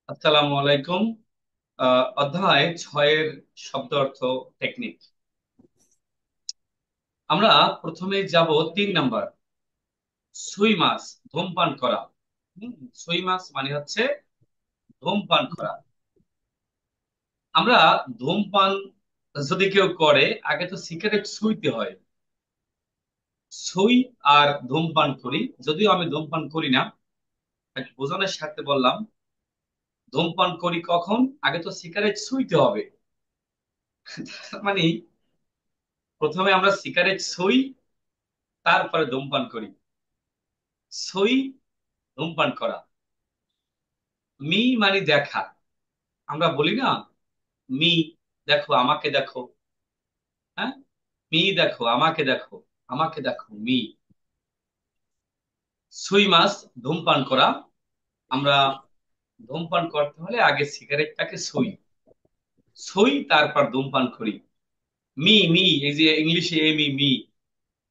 আসসালামু আলাইকুম। অধ্যায় 6-এর শব্দ অর্থ টেকনিক। আমরা প্রথমে যাব 3 নাম্বার, সুই মাছ, ধূমপান করা। হুম, সুই মাছ মানে হচ্ছে ধূমপান করা। আমরা ধূমপান যদি কেউ করে, আগে তো সিগারেট সুইতে হয়। সুই আর ধূমপান করি, যদিও আমি ধূমপান করি না, একটু বোঝানোর স্বার্থে বললাম। ধূমপান করি কখন? আগে তো সিগারেট সুইতে হবে। মানে প্রথমে আমরা সিগারেট সুই, তারপরে ধূমপান করি। সই, ধূমপান করা। মি মানে দেখা। আমরা বলি না, মি দেখো আমাকে দেখো। হ্যাঁ, মি দেখো আমাকে দেখো, আমাকে দেখো মি। সুই মাস, ধূমপান করা। আমরা ধূমপান করতে হলে আগে সিগারেটটাকে সই, সই তারপর ধূমপান করি। মি মি, এই যে ইংলিশে এমি মি,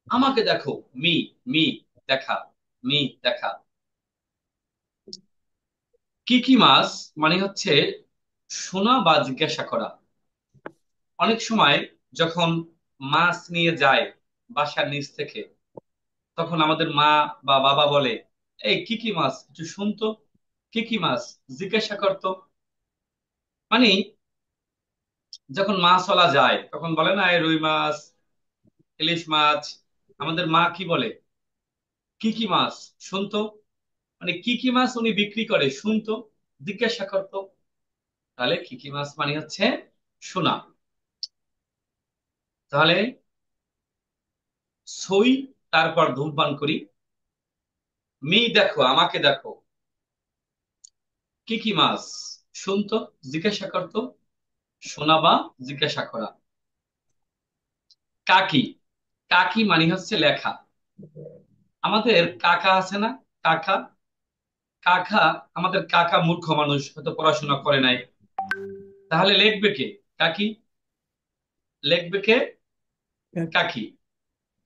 আমাকে দেখো মি, মি দেখা, মি দেখা। কি কি মাস মানে হচ্ছে শোনা বা জিজ্ঞাসা করা। অনেক সময় যখন মাছ নিয়ে যায় বাসার নিচ থেকে, তখন আমাদের মা বা বাবা বলে, এই কি কি মাছ একটু শুনতো, কি কি মাছ জিজ্ঞাসা করতো। মানে যখন মাছওয়ালা যায় তখন বলে না, এই রুই মাছ, ইলিশ মাছ। আমাদের মা কি বলে? কি কি মাছ শুনতো। মানে কি কি মাছ উনি বিক্রি করে শুনতো, জিজ্ঞাসা করতো। তাহলে কি কি মাছ মানে হচ্ছে শোনা। তাহলে সই, তারপর ধূমপান করি। মি দেখো আমাকে দেখো, কি কি মাছ শুনতো, জিজ্ঞাসা করতো। শোনা বা জিজ্ঞাসা করা। কাকি, কাকি মানে হচ্ছে লেখা। আমাদের কাকা আছে না, কাকা, কাকা। আমাদের কাকা মূর্খ মানুষ, হয়তো পড়াশোনা করে নাই। তাহলে লিখবে কে? কাকি। লিখবে কে? কাকি।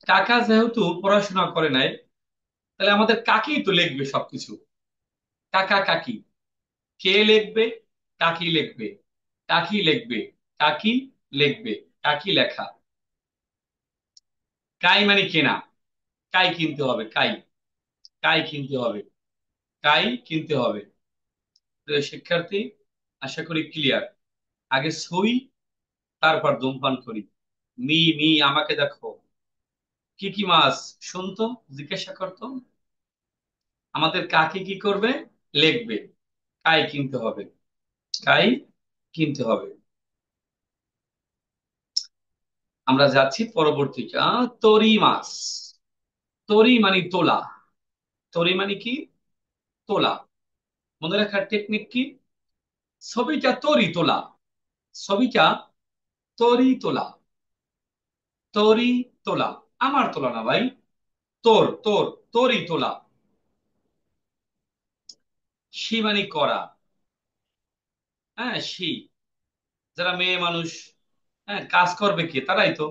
কাকা যেহেতু পড়াশোনা করে নাই, তাহলে আমাদের কাকি তো লিখবে সবকিছু। কাকা কাকি, কে লিখবে? কাকি লিখবে, কাকি লিখবে, কাকি লিখবে, কাকি লেখা। কাই মানে কেনা, কাই কিনতে হবে, কাই, কাই কিনতে হবে, কাই কিনতে হবে। প্রিয় শিক্ষার্থী, আশা করি ক্লিয়ার। আগে সই, তারপর ধূমপান করি। মি মি আমাকে দেখো, কি কি মাছ শুনতো, জিজ্ঞাসা করতো। আমাদের কাকে কি করবে? লিখবে। কাই কিনতে হবে, কাই কিনতে হবে। আমরা যাচ্ছি পরবর্তী, তরি মাছ। তরি মানে তোলা। তরি মানে কি? তোলা। মনে রাখার টেকনিক কি? ছবিটা তরি তোলা, ছবিটা তরি তোলা, তরি তোলা। আমার তোলা না ভাই, তোর তোর, তোরই তোলা। সি মানে করা। হ্যাঁ, সি, যারা মেয়ে মানুষ, হ্যাঁ কাজ করবে কে? তারাই তো।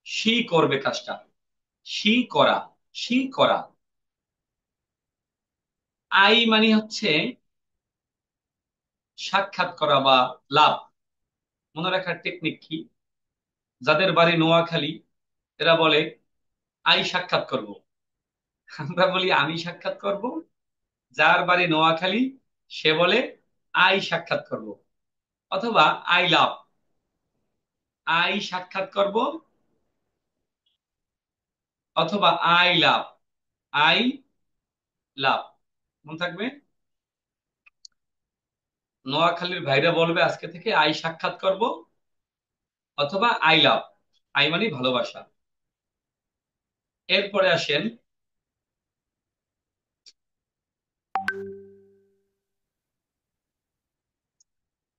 সি করবে কাজটা, সি করা, সি করা। আই মানে হচ্ছে সাক্ষাৎ করা বা লাভ। মনে রাখার টেকনিক কি? যাদের বাড়ি নোয়াখালী, এরা বলে আই সাক্ষাৎ করব। আমরা বলি আমি সাক্ষাৎ করব। যার বাড়ি নোয়াখালী, সে বলে আই সাক্ষাৎ করব। অথবা আই লাভ, আই সাক্ষাৎ করব, অথবা আই লাভ, আই লাভ। মনে থাকবে। নোয়াখালীর ভাইরা বলবে আজকে থেকে আই সাক্ষাৎ করব, অথবা আই লাভ। আই মানে ভালোবাসা। এরপরে আসেন,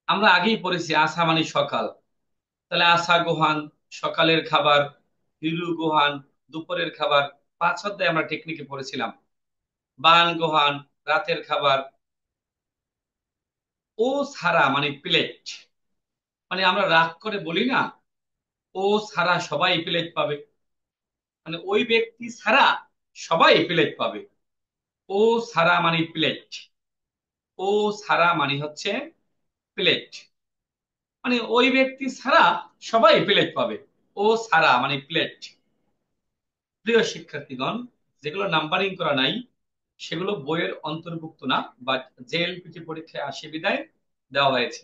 আমরা আগেই পড়েছি আসা মানে সকাল। তাহলে আসা গোহান, সকালের খাবার। হিরু গোহান, দুপুরের খাবার। 5 অধ্যায়ে আমরা টেকনিকে পড়েছিলাম। বান গোহান, রাতের খাবার। ও ছাড়া মানে প্লেট। মানে আমরা রাগ করে বলি না, ও ছাড়া সবাই প্লেট পাবে। মানে ওই ব্যক্তি ছাড়া সবাই প্লেট পাবে। ও ছাড়া মানে প্লেট, ও ছাড়া মানে হচ্ছে প্লেট, মানে ওই ব্যক্তি ছাড়া সবাই প্লেট পাবে। ও ছাড়া মানে প্লেট। প্রিয় শিক্ষার্থীগণ, যেগুলো নাম্বারিং করা নাই সেগুলো বইয়ের অন্তর্ভুক্ত না, বাট জেএলপিটি পরীক্ষায় আসে বিদায় দেওয়া হয়েছে।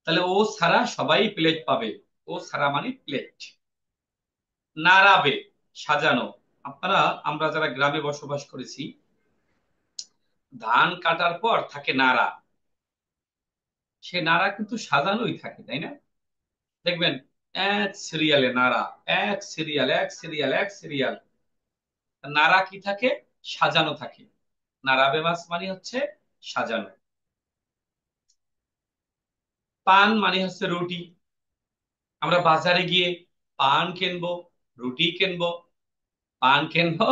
তাহলে ও ছাড়া সবাই প্লেট পাবে, ও ছাড়া মানে প্লেট। নাড়াবে, সাজানো। আপনারা, আমরা যারা গ্রামে বসবাস করেছি, ধান কাটার পর থাকে নাড়া। সে নাড়া কিন্তু সাজানোই থাকে, তাই না? দেখবেন এক সিরিয়ালে নাড়া, এক সিরিয়াল, এক সিরিয়াল, এক সিরিয়াল। নাড়া কি থাকে? সাজানো থাকে। নাড়াবে মাছ মানে হচ্ছে সাজানো। পান মানে হচ্ছে রুটি। আমরা বাজারে গিয়ে পান কিনবো, রুটি কিনবো, পান কিনবো,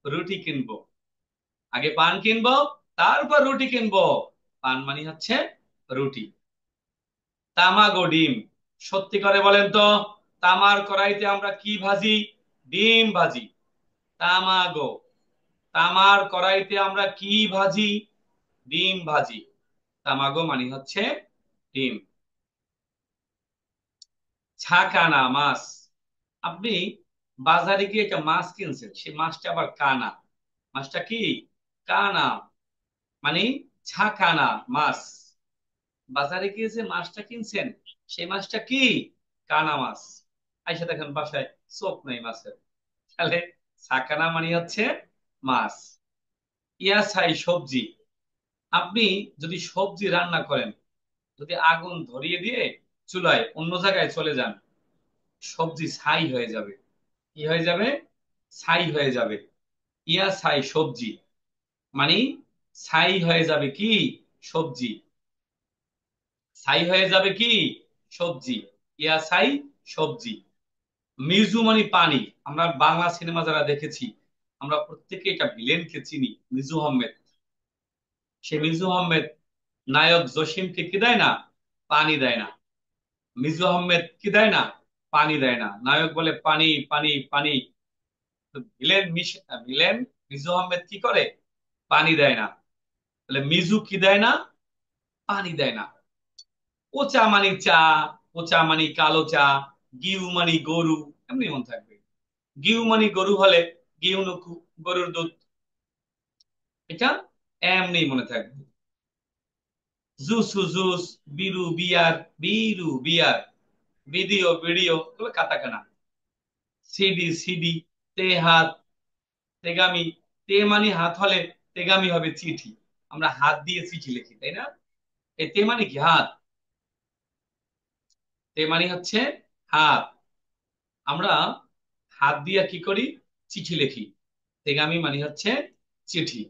রুটি কিনবো। আগে পান কিনবো, তারপর রুটি কিনবো। পান মানে হচ্ছে রুটি। তামাগো, ডিম। সত্যি করে বলেন তো, তামার কড়াইতে আমরা কি ভাজি? ডিম ভাজি। তামাগো, তামার কড়াইতে আমরা কি ভাজি? ডিম ভাজি। তামাগো মানে হচ্ছে ডিম। ছাকানা, মাছ। আপনি বাজারে গিয়ে একটা মাছ কিনছেন, সেই মাছটা আবার কানা। মাছটা কি? কানা। মানে ছাকানা মাছ। বাজারে গিয়ে যে মাছটা কিনছেন, সেই মাছটা কি? কানা মাছ। আইসা দেখেন বাসায় চোখ নেই মাছের। তাহলে ছাকানা মানে হচ্ছে মাছ। ইয়াসাই, সবজি। আপনি যদি সবজি রান্না করেন, যদি আগুন ধরিয়ে দিয়ে চুলায় অন্য জায়গায় চলে যান, সবজি ছাই হয়ে যাবে। কি হয়ে যাবে? ছাই হয়ে যাবে। ইয়া ছাই, সবজি। মানে ছাই হয়ে যাবে কি? সবজি। ছাই হয়ে যাবে কি? সবজি। ইয়া ছাই, সবজি। মিজু মানে পানি। আমরা বাংলা সিনেমা যারা দেখেছি, আমরা প্রত্যেকে এটা ভিলেনকে চিনি, মিজু আহমেদ। সে মিজু আহমেদ নায়ক জসিমকে কি দেয় না? পানি দেয় না। মিজু আহমেদ কি দেয় না? পানি দেয় না। নায়ক বলে পানি, পানি, পানি। তো ভিলেন মিজু আহমেদ কি করে? পানি দেয় না। তাহলে মিজু কি দেয় না? পানি দেয় না। ওচা মানে চা, ওচা মানে কালো চা, গিউ মানে গরু, এমনি মনে থাকবে। গিউ মানে গরু হলে গিউ নকু, গরুর দুধ। এটা এমনি মনে থাকবে। জুসু, জুস। বিরু, বিয়ার, বিরু, বিয়ার। ভিডিও, ভিডিও, এগুলো কাটাকানা। CD, CD. তে হাত, তেগামি। তে মানে হাত হলে তেগামি হবে চিঠি। আমরা হাত দিয়ে চিঠি লিখি, তাই না? এই তে মানে কি? হাত। তে মানে হচ্ছে হাত। আমরা হাত দিয়ে কি করি? চিঠি লিখি। তেগামি মানে হচ্ছে চিঠি।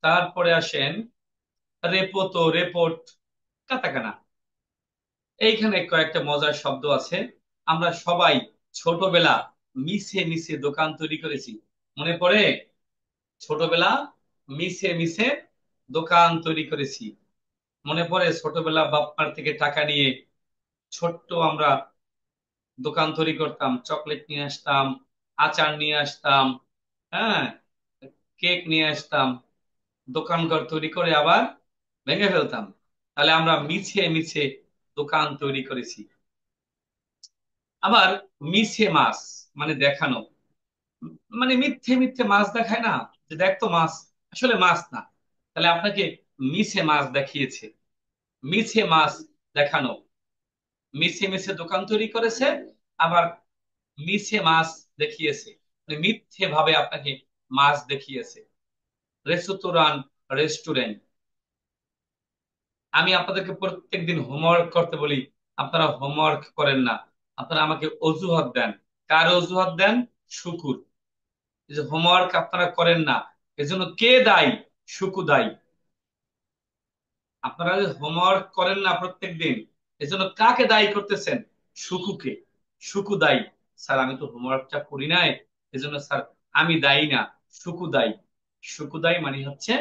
তারপরে আসেন রেপোতো, রেপোর্ট, কাতাকানা। এইখানে কয়েকটা মজার শব্দ আছে। আমরা সবাই ছোটবেলা মিশে মিশে দোকান তৈরি করেছি, মনে পড়ে? ছোটবেলা মিশে মিশে দোকান তৈরি করেছি, মনে পড়ে? ছোটবেলা বাপমার থেকে টাকা নিয়ে ছোট্ট আমরা দোকান তৈরি করতাম, চকলেট নিয়ে আসতাম, আচার নিয়ে আসতাম, হ্যাঁ, কেক নিয়ে আসতাম, দোকানঘর তৈরি করে আবার ভেঙে ফেলতাম। তাহলে আমরা মিছে মিছে দোকান তৈরি করেছি। আবার মিছে মাছ মানে দেখানো, মানে মিথ্যে মিথ্যে মাছ দেখায় না, যে দেখতো মাছ, আসলে মাছ না। তাহলে আপনাকে মিছে মাছ দেখিয়েছে, মিছে মাছ দেখানো। মিছে মিছে দোকান তৈরি করেছে, আবার মিছে মাছ দেখিয়েছে, মানে মিথ্যে ভাবে আপনাকে মাছ দেখিয়েছে। রেস্তোরাঁ, রেস্টুরেন্ট। আমি আপনাদেরকে প্রত্যেকদিন হোমওয়ার্ক করতে বলি, আপনারা হোমওয়ার্ক করেন না। আপনারা আমাকে অজুহাত দেন। কার অজুহাত দেন? শুকুর। এই যে হোমওয়ার্ক আপনারা করেন না, এজন্য কে দায়ী? শুকু দায়ী। আপনারা যে হোমওয়ার্ক করেন না প্রত্যেকদিন, এজন্য কাকে দায়ী করতেছেন? শুকুকে। শুকু দায়ী। স্যার আমি তো হোমওয়ার্কটা করি নাই, এজন্য স্যার আমি দায়ী না, শুকু দায়ী। শুকু দায়ী মানে হচ্ছে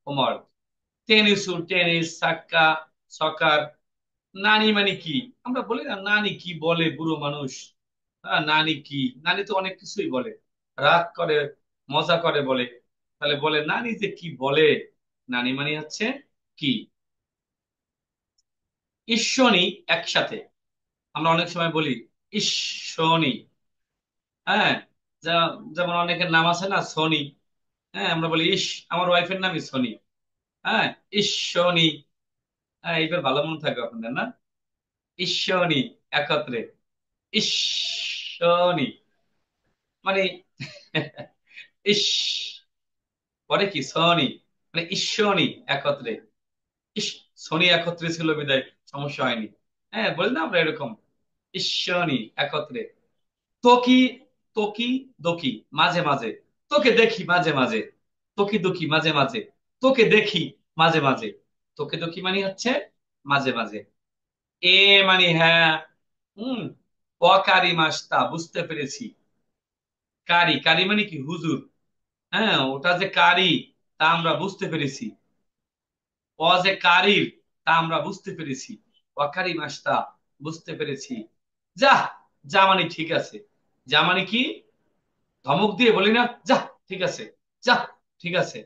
হোমওয়ার্ক। টেনিস, টেনিস, সাক্কা, সকার। নানি মানে কি? আমরা বলি না নানি কি বলে, বুড়ো মানুষ। নানি কি? নানি তো অনেক কিছুই বলে, রাগ করে, মজা করে বলে। তাহলে বলে নানি যে কি বলে, নানি মানে হচ্ছে কি? ঈশ্বনী একসাথে আমরা অনেক সময় বলি ঈশ্বনী। হ্যাঁ, যেমন অনেকের নাম আছে না সোনি। হ্যাঁ, আমরা বলি ইস, আমার ওয়াইফের নামই সোনি। হ্যাঁ, ঈশ্বনী। হ্যাঁ, এইবার ভালো মনে থাকবে আপনাদের না? ঈশ্বনী একত্রে, ঈশ্বনী মানে ইস, পরে কি সনি, মানে ঈশ্বনী একত্রে। ইস, শনি একত্রে ছিল বিদায় সমস্যা হয়নি। হ্যাঁ, বলি না আমরা এরকম ঈশ্বনী একত্রে। তকি, তকি দকি মাঝে মাঝে, তোকে দেখি মাঝে মাঝে, তকি দুকি মাঝে মাঝে, তোকে দেখি মাঝে মাঝে। তোকে দকি মানে হচ্ছে মাঝে মাঝে। এ মানে হ্যাঁ। হুম। অকারি মাস্তা বুঝতে পেরেছি। কারি, কারি মানে কি হুজুর। হ্যাঁ, ওটা যে কারি তা আমরা বুঝতে পেরেছি। অ যে কারির তা আমরা বুঝতে পেরেছি। ওয়াকারি মাস্তা বুঝতে পেরেছি। যা, যা মানে ঠিক আছে। যা মানে কি? ধমক দিয়ে বলি না, যা ঠিক আছে, যা ঠিক আছে।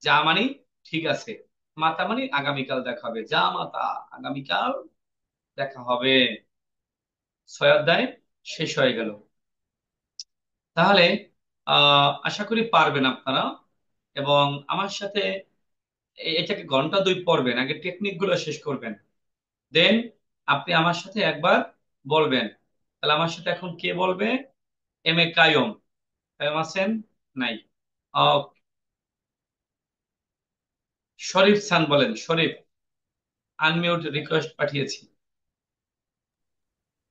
যা মানে ঠিক আছে। মাতা মানে আগামীকাল দেখা হবে, যা মাতা, আগামীকাল দেখা হবে। 6 অধ্যায় শেষ হয়ে গেল। তাহলে আশা করি পারবেন আপনারা। এবং আমার সাথে এটাকে ঘন্টা 2 পড়বেন, আগে টেকনিক গুলো শেষ করবেন। দেন আপনি আমার সাথে একবার বলবেন। তাহলে আমার সাথে এখন কে বলবে? M A Kayum. কায়ুম আছেন? নাই। আহ, শরীফ খান বলেন, শরীফ। আনমিউট রিকোয়েস্ট পাঠিয়েছি।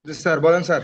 জি স্যার, বলেন স্যার।